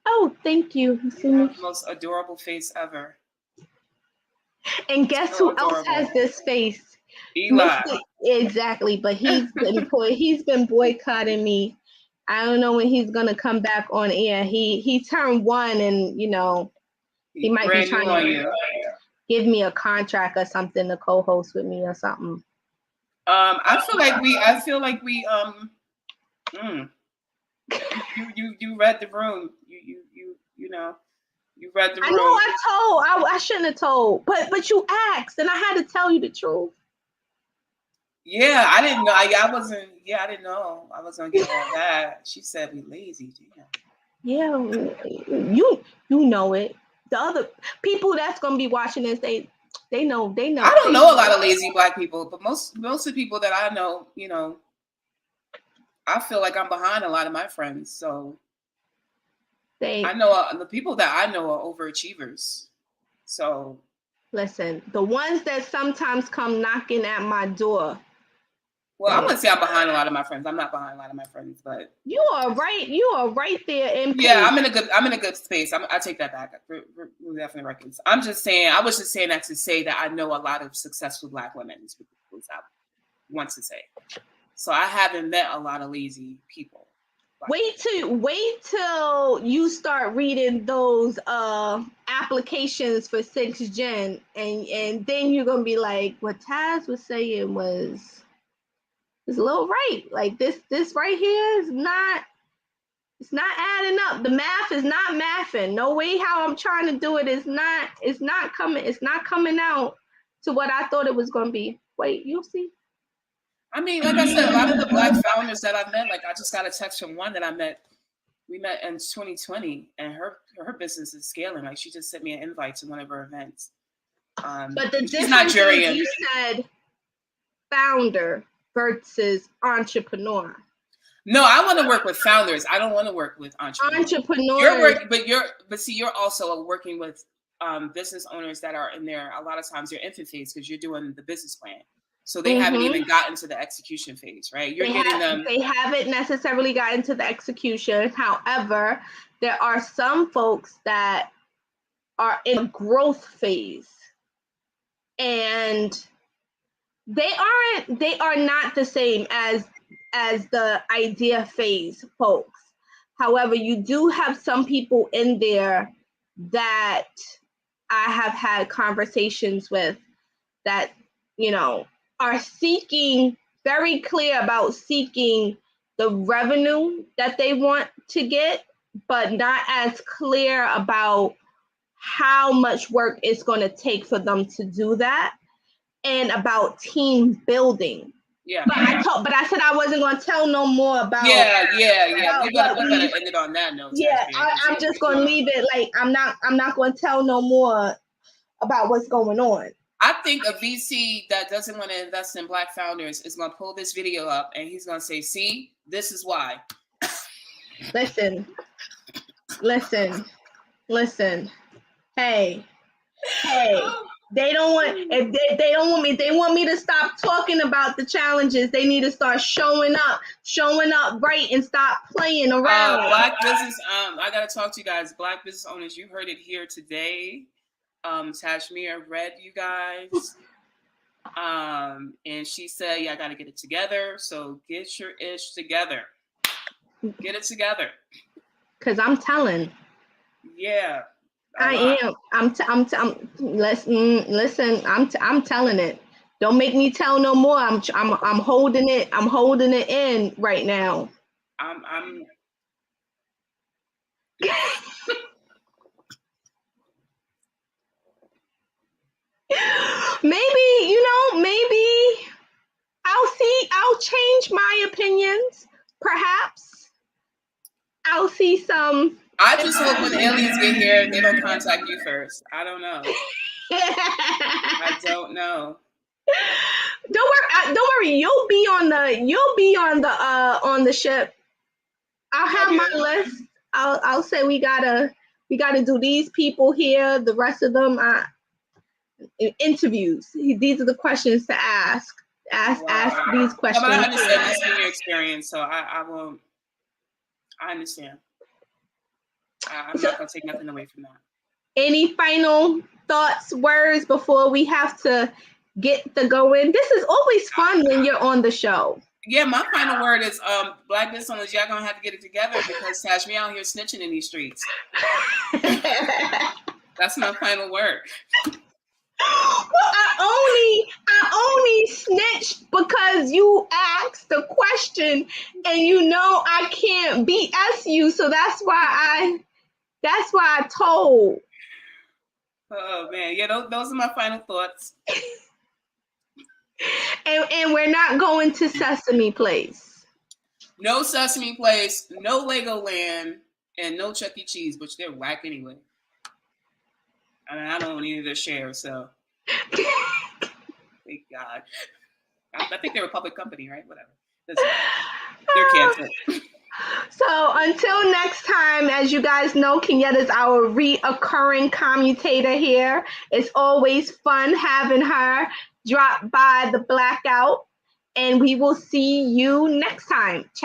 A: Oh, thank you.
B: You have the most adorable face ever.
A: And guess who else has this face?
B: Eli.
A: Exactly, but he's been boycotting me. I don't know when he's gonna come back on air. He turned 1, and he might be trying to give me a contract or something to co-host with me or something.
B: I feel like we you read the room. You read the room.
A: I know I shouldn't have told, but you asked, and I had to tell you the truth.
B: Yeah, I didn't know. I wasn't. Yeah, I didn't know. I was gonna get all that. She said we lazy. Damn.
A: Yeah, you know it. The other people that's gonna be watching this, they know.
B: I don't know a lot of lazy Black people, but most of the people that I know, I feel like I'm behind a lot of my friends. So I know the people that I know are overachievers. So
A: listen, the ones that sometimes come knocking at my door,
B: Well, I wouldn't say I'm behind a lot of my friends. I'm not behind a lot of my friends, but
A: you are right. You are right there in pace.
B: yeah, I'm in a good space. I take that back. We're definitely records. I was just saying that to say that I know a lot of successful Black women. Is what I want to say. So I haven't met a lot of lazy people.
A: Wait till you start reading those applications for 6th Gen, and then you're gonna be like, what Taz was saying was a little right. Like this right here is not. It's not adding up. The math is not mathing. No way how I'm trying to do it is not. It's not coming out to what I thought it was gonna be. Wait, you'll see.
B: I mean, like I said, a lot of the Black founders that I've met, like I just got a text from one that I met. We met in 2020, and her business is scaling. Like she just sent me an invite to one of her events.
A: But the
B: she's
A: difference
B: Nigerian.
A: is you said founder versus entrepreneur.
B: No, I want to work with founders. I don't want to work with entrepreneurs. You're also working with business owners that are in there. A lot of times they're infant phase because you're doing the business plan. So they haven't even gotten to the execution phase, right?
A: They haven't necessarily gotten to the execution. However, there are some folks that are in a growth phase, and they are not the same as the idea phase folks. However, you do have some people in there that I have had conversations with that, are very clear about seeking the revenue that they want to get, but not as clear about how much work it's going to take for them to do that, and about team building.
B: Yeah.
A: But I said I wasn't going to tell no more about.
B: Yeah. We better end it on that note.
A: Yeah, I'm just going to leave it like I'm not going to tell no more about what's going on.
B: I think a VC that doesn't want to invest in Black founders is going to pull this video up and he's going to say, see, this is why.
A: Listen. Hey. They don't want me. They want me to stop talking about the challenges. They need to start showing up right and stop playing around.
B: Black business, I got to talk to you guys. Black business owners, you heard it here today. Tasemere read you guys, and she said, "Yeah, I got to get it together. So get your ish together. Get it together."
A: Cause I'm telling.
B: Yeah,
A: I am. Listen. I'm telling it. Don't make me tell no more. I'm holding it. I'm holding it in right now.
B: I'm.
A: Maybe I'll change my opinions. Perhaps I'll see some.
B: I just hope when aliens get here, they don't contact you first. I don't know. I don't know.
A: Don't worry. You'll be on the ship. I'll have my list. I'll say we gotta do these people here. The rest of them, interviews. These are the questions to ask. Ask these questions.
B: But I understand that's been your experience, so I won't. I understand. I'm not gonna take nothing away from that.
A: Any final thoughts, words before we have to get the going? This is always fun when you're on the show.
B: Yeah, my final word is Black business owners, y'all gonna have to get it together because Tash, me out here snitching in these streets. That's my final word.
A: Well, I only snitched because you asked the question and I can't BS you, so that's why I told.
B: Oh man, yeah, those are my final thoughts.
A: And we're not going to Sesame Place.
B: No Sesame Place, no Legoland, and no Chuck E. Cheese, which they're whack anyway. I mean, I don't own any of their shares, so thank God. I think they're a public company, right? Whatever. They're canceled.
A: So until next time, as you guys know, Kenyetta is our reoccurring commutator here. It's always fun having her drop by the Blackout. and we will see you next time.